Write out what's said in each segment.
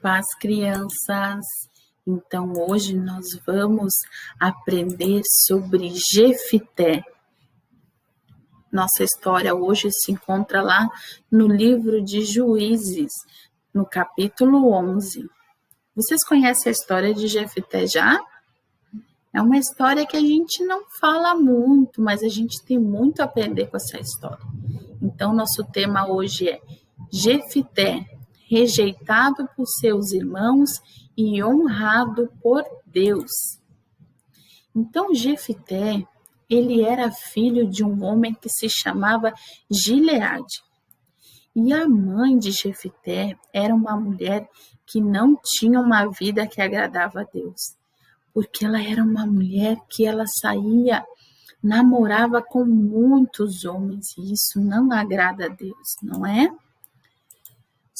Paz, crianças! Então, hoje nós vamos aprender sobre Jefité. Nossa história hoje se encontra lá no livro de Juízes, no capítulo 11. Vocês conhecem a história de Jefité já? É uma história que a gente não fala muito, mas a gente tem muito a aprender com essa história. Então, nosso tema hoje é Jefité, rejeitado por seus irmãos e honrado por Deus. Então, Jefité, ele era filho de um homem que se chamava Gileade. E a mãe de Jefité era uma mulher que não tinha uma vida que agradava a Deus, porque ela era uma mulher que ela namorava com muitos homens, e isso não agrada a Deus, não é?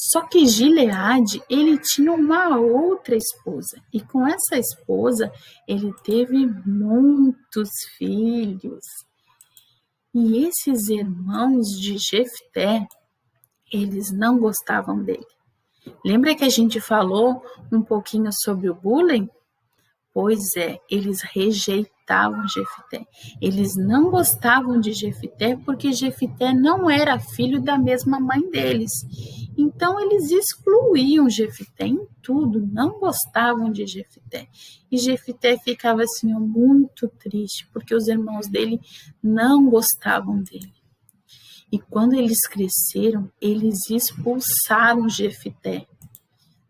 Só que Gileade, ele tinha uma outra esposa, e com essa esposa ele teve muitos filhos. E esses irmãos de Jefté, eles não gostavam dele. Lembra que a gente falou um pouquinho sobre o bullying? Pois é, eles rejeitavam Jefité. Eles não gostavam de Jefité porque Jefité não era filho da mesma mãe deles. Então, eles excluíam Jefité em tudo, não gostavam de Jefité. E Jefité ficava assim, muito triste, porque os irmãos dele não gostavam dele. E quando eles cresceram, eles expulsaram Jefité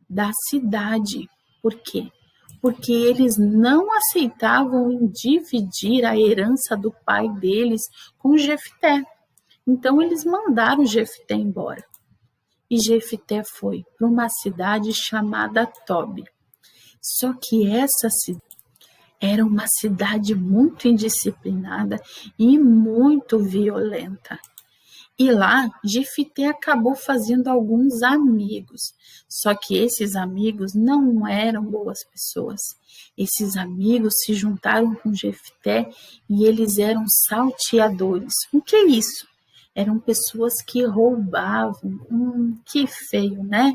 da cidade. Por quê? Porque eles não aceitavam dividir a herança do pai deles com Jefité. Então, eles mandaram Jefité embora. E Jefité foi para uma cidade chamada Tobi. Só que essa cidade era uma cidade muito indisciplinada e muito violenta. E lá, Jefité acabou fazendo alguns amigos, só que esses amigos não eram boas pessoas. Esses amigos se juntaram com Jefité e eles eram salteadores. O que é isso? Eram pessoas que roubavam. Que feio, né?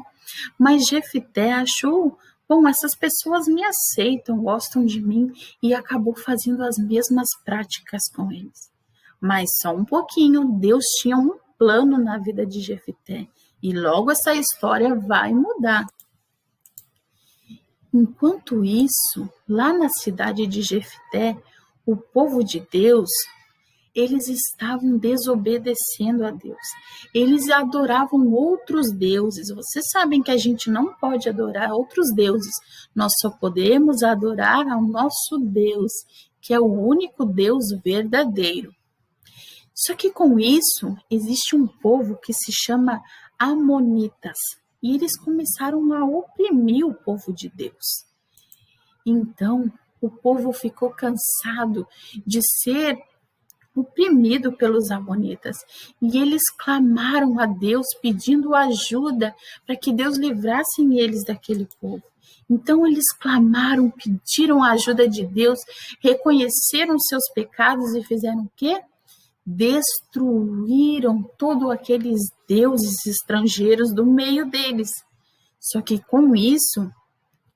Mas Jefité achou, bom, essas pessoas me aceitam, gostam de mim, e acabou fazendo as mesmas práticas com eles. Mas só um pouquinho, Deus tinha um plano na vida de Jefité e logo essa história vai mudar. Enquanto isso, lá na cidade de Jefité, o povo de Deus, eles estavam desobedecendo a Deus. Eles adoravam outros deuses. Vocês sabem que a gente não pode adorar outros deuses. Nós só podemos adorar ao nosso Deus, que é o único Deus verdadeiro. Só que com isso, existe um povo que se chama Amonitas, e eles começaram a oprimir o povo de Deus. Então, o povo ficou cansado de ser oprimido pelos Amonitas, e eles clamaram a Deus pedindo ajuda para que Deus livrasse eles daquele povo. Então eles clamaram, pediram a ajuda de Deus, reconheceram seus pecados e fizeram o quê? Destruíram todos aqueles deuses estrangeiros do meio deles. Só que com isso,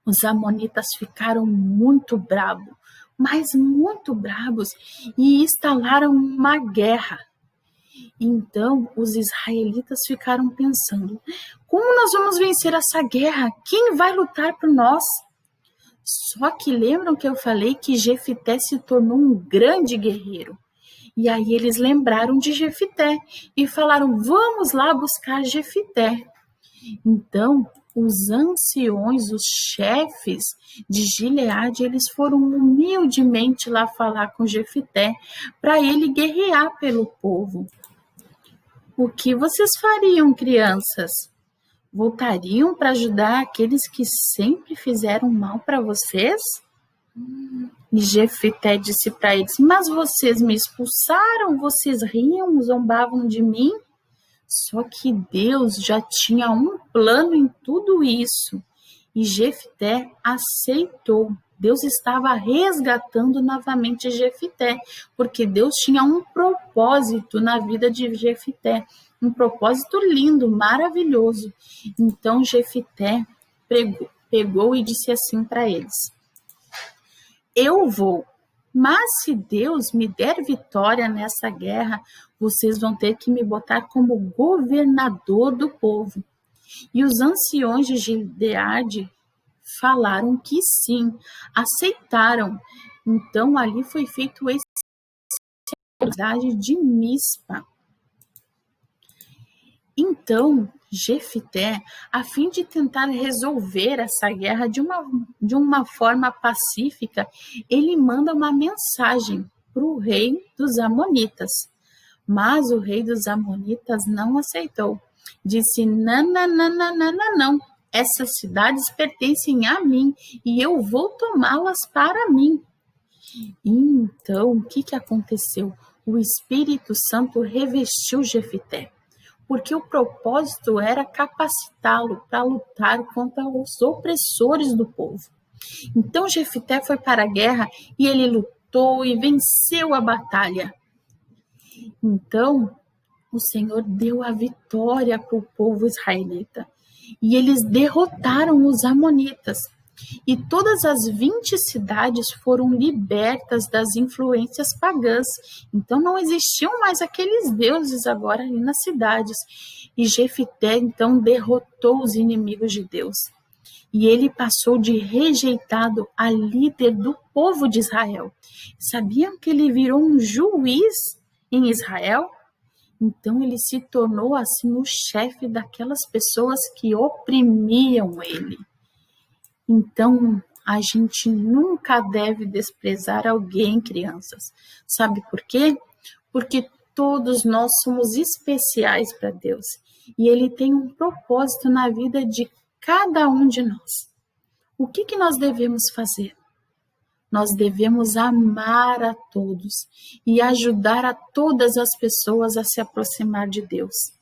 os amonitas ficaram muito bravos, mas muito bravos, e instalaram uma guerra. Então, os israelitas ficaram pensando, como nós vamos vencer essa guerra? Quem vai lutar por nós? Só que lembram que eu falei que Jefité se tornou um grande guerreiro. E aí eles lembraram de Jefité e falaram, vamos lá buscar Jefité. Então, os anciões, os chefes de Gileade, eles foram humildemente lá falar com Jefité para ele guerrear pelo povo. O que vocês fariam, crianças? Voltariam para ajudar aqueles que sempre fizeram mal para vocês? E Jefité disse para eles, mas vocês me expulsaram, vocês riam, zombavam de mim? Só que Deus já tinha um plano em tudo isso. E Jefité aceitou. Deus estava resgatando novamente Jefité, porque Deus tinha um propósito na vida de Jefité. Um propósito lindo, maravilhoso. Então Jefité pegou e disse assim para eles: eu vou, mas se Deus me der vitória nessa guerra, vocês vão ter que me botar como governador do povo. E os anciões de Gileade falaram que sim, aceitaram. Então ali foi feito a cidade de Mispa. Então, Jefité, a fim de tentar resolver essa guerra de uma forma pacífica, ele manda uma mensagem para o rei dos Amonitas. Mas o rei dos Amonitas não aceitou. Disse: não, não, não, não, não, não, não. Essas cidades pertencem a mim e eu vou tomá-las para mim. Então, o que aconteceu? O Espírito Santo revestiu Jefité, porque o propósito era capacitá-lo para lutar contra os opressores do povo. Então Jefité foi para a guerra e ele lutou e venceu a batalha. Então o Senhor deu a vitória para o povo israelita e eles derrotaram os amonitas. E todas as 20 cidades foram libertas das influências pagãs. Então não existiam mais aqueles deuses agora ali nas cidades. E Jefité então derrotou os inimigos de Deus. E ele passou de rejeitado a líder do povo de Israel. Sabiam que ele virou um juiz em Israel? Então ele se tornou assim o chefe daquelas pessoas que oprimiam ele. Então, a gente nunca deve desprezar alguém, crianças. Sabe por quê? Porque todos nós somos especiais para Deus. E Ele tem um propósito na vida de cada um de nós. O que nós devemos fazer? Nós devemos amar a todos e ajudar a todas as pessoas a se aproximar de Deus.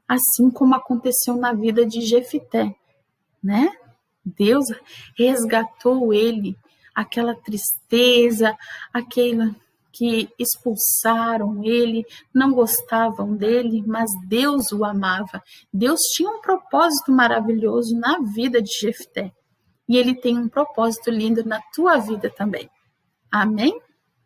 Assim como aconteceu na vida de Jefité, né? Deus resgatou ele, aquela tristeza, aquela que expulsaram ele, não gostavam dele, mas Deus o amava. Deus tinha um propósito maravilhoso na vida de Jefté. E ele tem um propósito lindo na tua vida também. Amém?